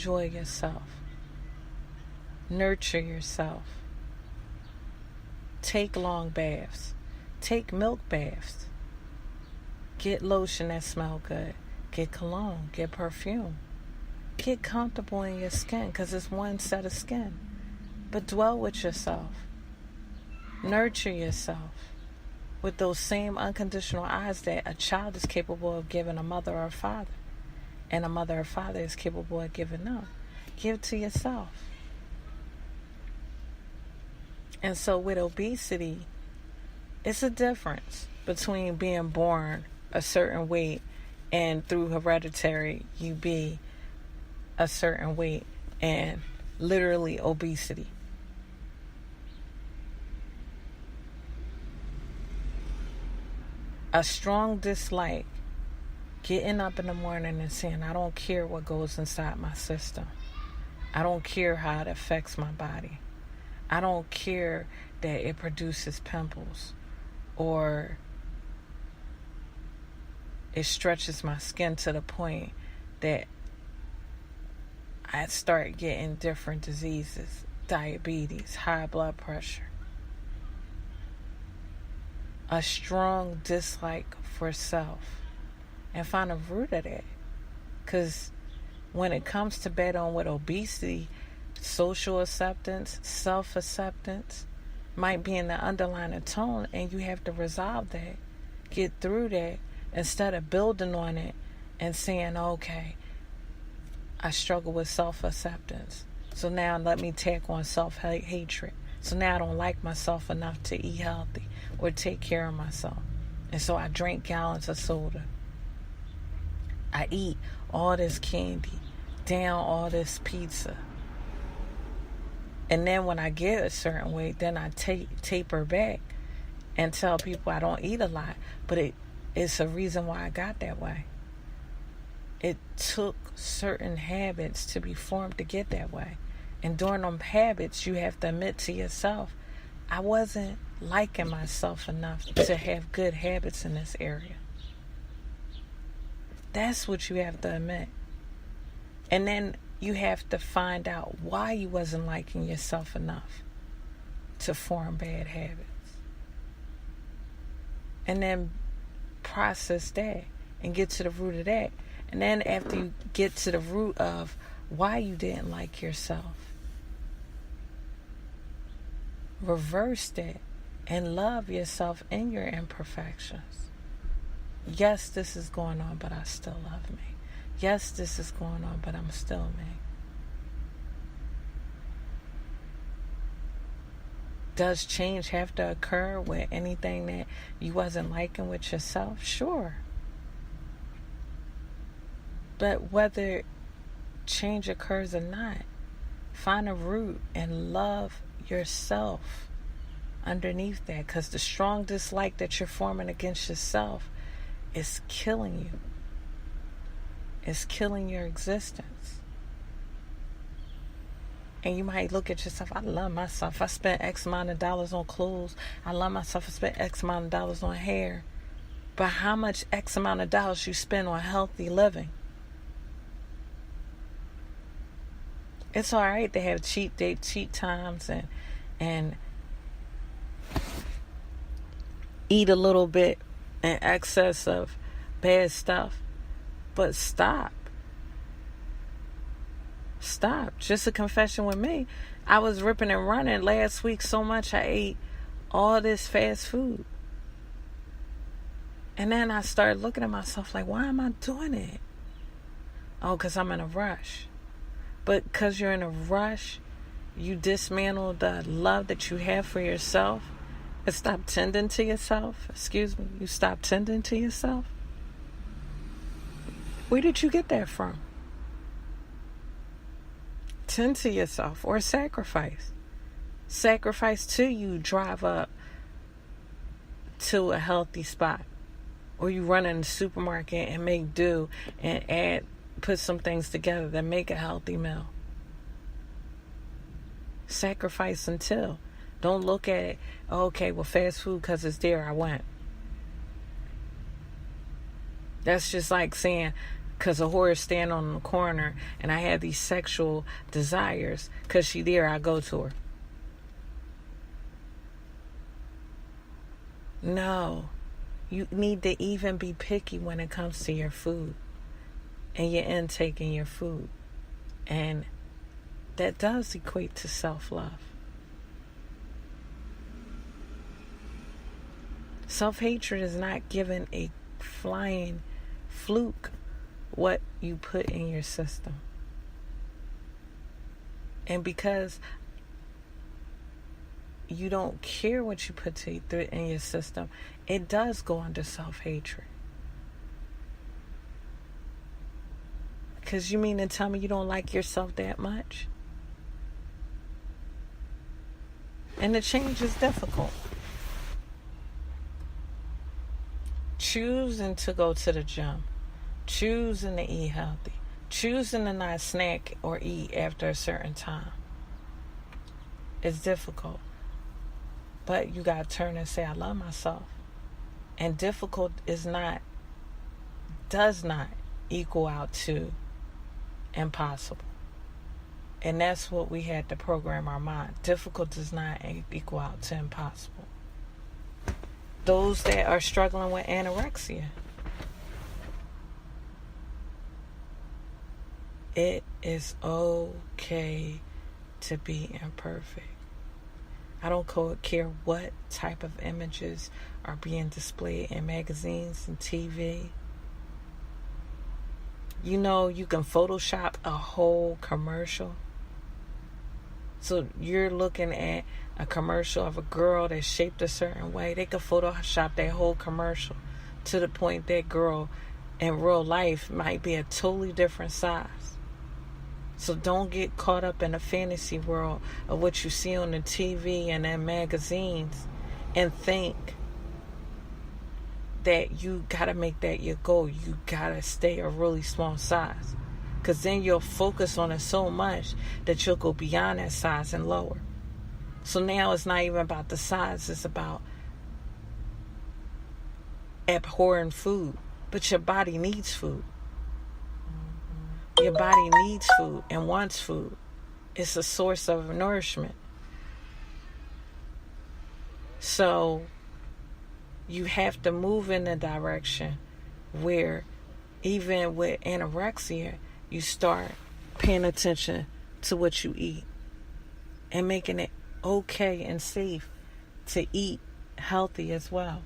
enjoy yourself. Nurture yourself. Take long baths. Take milk baths. Get lotion that smell good. Get cologne. Get perfume. Get comfortable in your skin, because it's one set of skin. But dwell with yourself. Nurture yourself with those same unconditional eyes that a child is capable of giving a mother or a father, and a mother or father is capable of giving them. Give to yourself. And so with obesity, it's a difference between being born a certain weight and through hereditary you be a certain weight and literally obesity. A strong dislike, getting up in the morning and saying, I don't care what goes inside my system. I don't care how it affects my body. I don't care that it produces pimples or it stretches my skin to the point that I start getting different diseases, diabetes, high blood pressure. A strong dislike for self, and find a root of that. Because when it comes to battle with obesity, social acceptance, self-acceptance might be in the underlying tone, and you have to resolve that, get through that, instead of building on it and saying, okay, I struggle with self-acceptance, so now let me tack on self-hatred. So now I don't like myself enough to eat healthy or take care of myself. And so I drink gallons of soda. I eat all this candy, down all this pizza. And then when I get a certain weight, then I taper back and tell people I don't eat a lot. But it's a reason why I got that way. It took certain habits to be formed to get that way. And during them habits, you have to admit to yourself, I wasn't liking myself enough to have good habits in this area. That's what you have to admit. And then you have to find out why you wasn't liking yourself enough to form bad habits. And then process that and get to the root of that. And then after you get to the root of why you didn't like yourself, reverse that and love yourself in your imperfections. Yes, this is going on, but I still love me. Yes, this is going on, but I'm still me. Does change have to occur with anything that you wasn't liking with yourself? Sure. But whether change occurs or not, find a root and love yourself underneath that, because the strong dislike that you're forming against yourself is killing you. It's killing your existence. And you might look at yourself, I love myself. I spent X amount of dollars on clothes. I love myself. I spent X amount of dollars on hair. But how much X amount of dollars you spend on healthy living? It's all right to have cheat times and eat a little bit in excess of bad stuff. But stop. Just a confession with me. I was ripping and running last week so much I ate all this fast food. And then I started looking at myself like, why am I doing it? Oh, because I'm in a rush. But because you're in a rush, you dismantle the love that you have for yourself and stop tending to yourself. You stop tending to yourself. Where did you get that from? Tend to yourself or sacrifice. Sacrifice till you drive up to a healthy spot. Or you run in the supermarket and make do and put some things together that make a healthy meal. Sacrifice until. Don't look at it, okay, well, fast food, because it's there, I went. That's just like saying, because a whore is standing on the corner and I have these sexual desires because she there, I go to her. No. You need to even be picky when it comes to your food and your intake in your food. And that does equate to self-love. Self-hatred is not giving a flying fluke what you put in your system. And because you don't care what you put in your system, it does go under self-hatred. Because you mean to tell me you don't like yourself that much? And the change is difficult. Choosing to go to the gym, choosing to eat healthy, choosing to not snack or eat after a certain time. It's difficult. But you got to turn and say, I love myself. And difficult does not equal out to impossible. And that's what we had to program our mind. Difficult does not equal out to impossible. Those that are struggling with anorexia, it is okay to be imperfect. I don't care what type of images are being displayed in magazines and TV. You know, you can Photoshop a whole commercial. So you're looking at a commercial of a girl that's shaped a certain way. They could Photoshop that whole commercial to the point that girl in real life might be a totally different size. So don't get caught up in a fantasy world of what you see on the TV and in magazines and think that you got to make that your goal. You got to stay a really small size. Because then you'll focus on it so much that you'll go beyond that size and lower. So now it's not even about the size. It's about abhorring food. But your body needs food. Your body needs food and wants food. It's a source of nourishment. So you have to move in a direction where even with anorexia, you start paying attention to what you eat and making it okay and safe to eat healthy as well.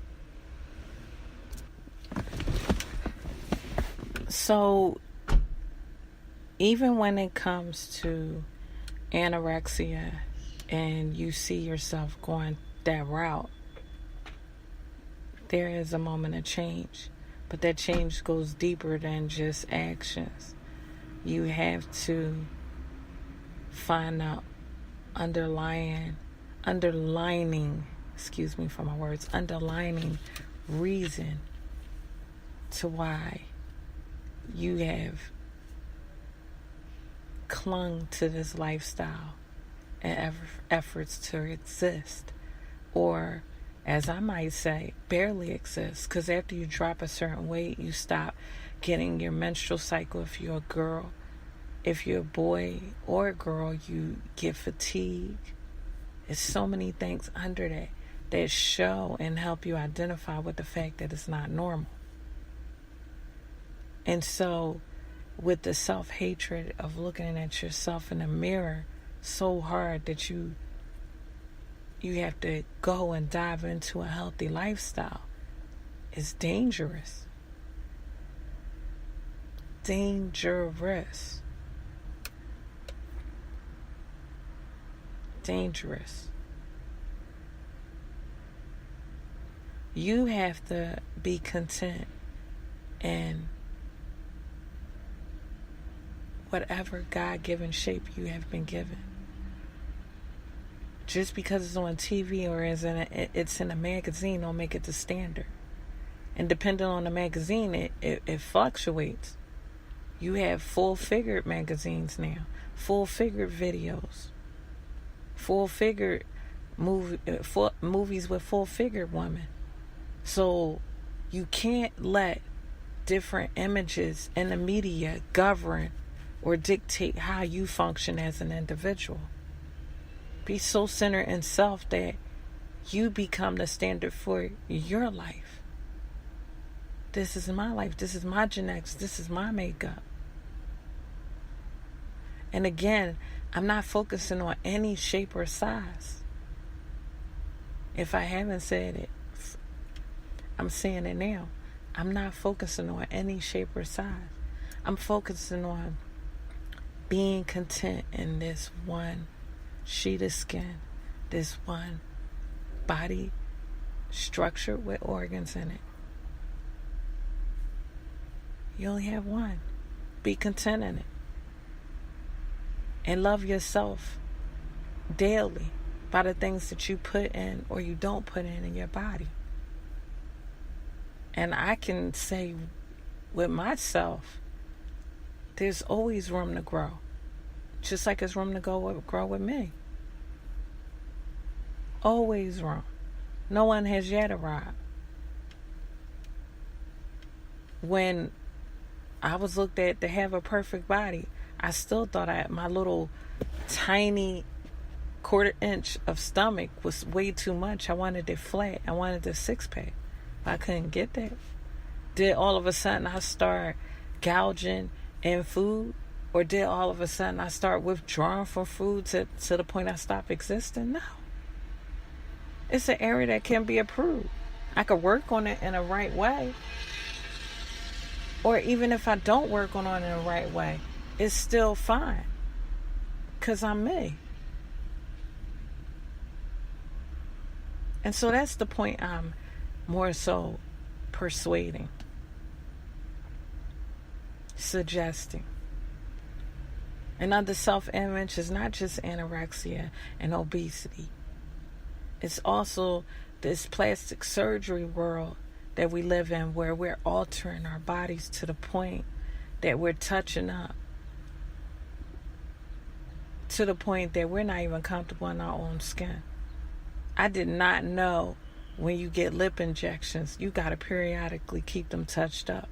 So even when it comes to anorexia and you see yourself going that route, there is a moment of change. But that change goes deeper than just actions. You have to find out underlining reason to why you have clung to this lifestyle and efforts to exist, or as I might say, barely exist. Because after you drop a certain weight, you stop getting your menstrual cycle. If you're a girl, if you're a boy or a girl, you get fatigue. There's so many things under that show and help you identify with the fact that it's not normal. And so with the self-hatred of looking at yourself in the mirror so hard that you have to go and dive into a healthy lifestyle, it's dangerous. Dangerous. You have to be content in whatever God-given shape you have been given. Just because it's on TV or it's in a magazine don't make it the standard. And depending on the magazine, it fluctuates. You have full-figured magazines now, full-figured videos, full-figured movies with full-figured women. So you can't let different images in the media govern or dictate how you function as an individual. Be so centered in self that you become the standard for your life. This is my life. This is my genetics. This is my makeup. And again, I'm not focusing on any shape or size. If I haven't said it, I'm saying it now. I'm not focusing on any shape or size. I'm focusing on being content in this one sheet of skin, this one body structured with organs in it. You only have one. Be content in it. And love yourself daily by the things that you put in or you don't put in your body. And I can say with myself, there's always room to grow. Just like there's room to grow with me. Always room. No one has yet arrived. When I was looked at to have a perfect body, I still thought my little tiny 1/4 inch of stomach was way too much. I wanted it flat. I wanted the 6-pack. I couldn't get that. Did all of a sudden I start gouging in food? Or did all of a sudden I start withdrawing from food to the point I stopped existing? No. It's an area that can be improved. I could work on it in a right way. Or even if I don't work on it in the right way, it's still fine. Because I'm me. And so that's the point I'm more so persuading, suggesting. Another self-image is not just anorexia and obesity. It's also this plastic surgery world that we live in, where we're altering our bodies to the point that we're touching up, to the point that we're not even comfortable in our own skin. I did not know when you get lip injections, you got to periodically keep them touched up,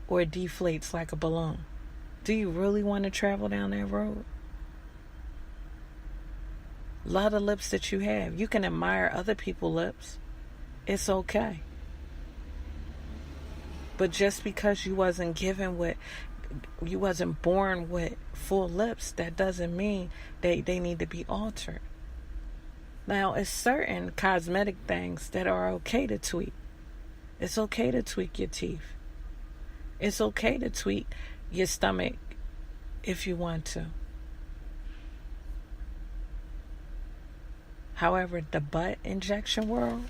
or it deflates like a balloon. Do you really want to travel down that road? Love the lips that you have. You can admire other people's lips. It's okay. But just because you wasn't born with full lips, that doesn't mean they need to be altered. Now, it's certain cosmetic things that are okay to tweak. It's okay to tweak your teeth. It's okay to tweak your stomach if you want to. However, the butt injection world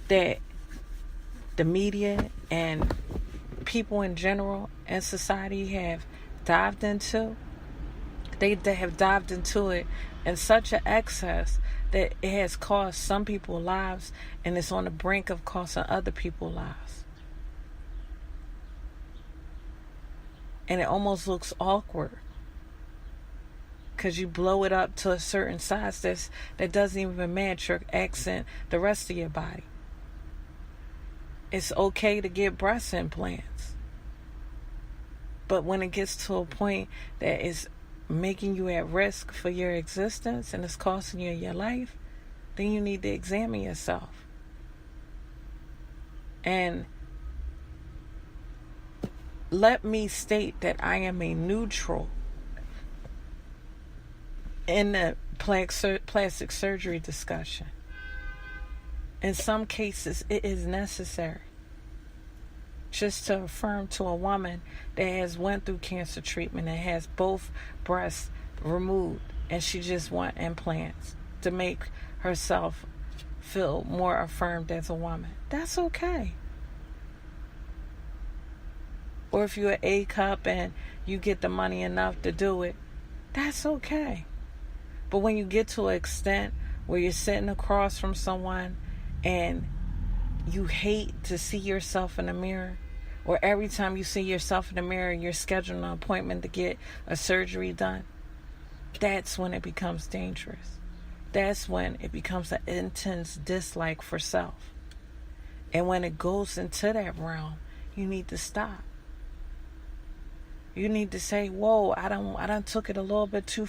that the media and people in general and society have dived into, they have dived into it in such an excess that it has cost some people lives, and it's on the brink of costing other people lives. And it almost looks awkward because you blow it up to a certain size that doesn't even match or accent the rest of your body. It's okay to get breast implants, but when it gets to a point that is making you at risk for your existence and it's costing you your life, then you need to examine yourself. And let me state that I am a neutral in the plastic surgery discussion. In some cases, it is necessary just to affirm to a woman that has went through cancer treatment and has both breasts removed, and she just want implants to make herself feel more affirmed as a woman. That's okay. Or if you're an A cup and you get the money enough to do it, that's okay. But when you get to an extent where you're sitting across from someone and you hate to see yourself in the mirror, or every time you see yourself in the mirror, you're scheduling an appointment to get a surgery done, that's when it becomes dangerous. That's when it becomes an intense dislike for self. And when it goes into that realm, you need to stop. You need to say, whoa, I done took it a little bit too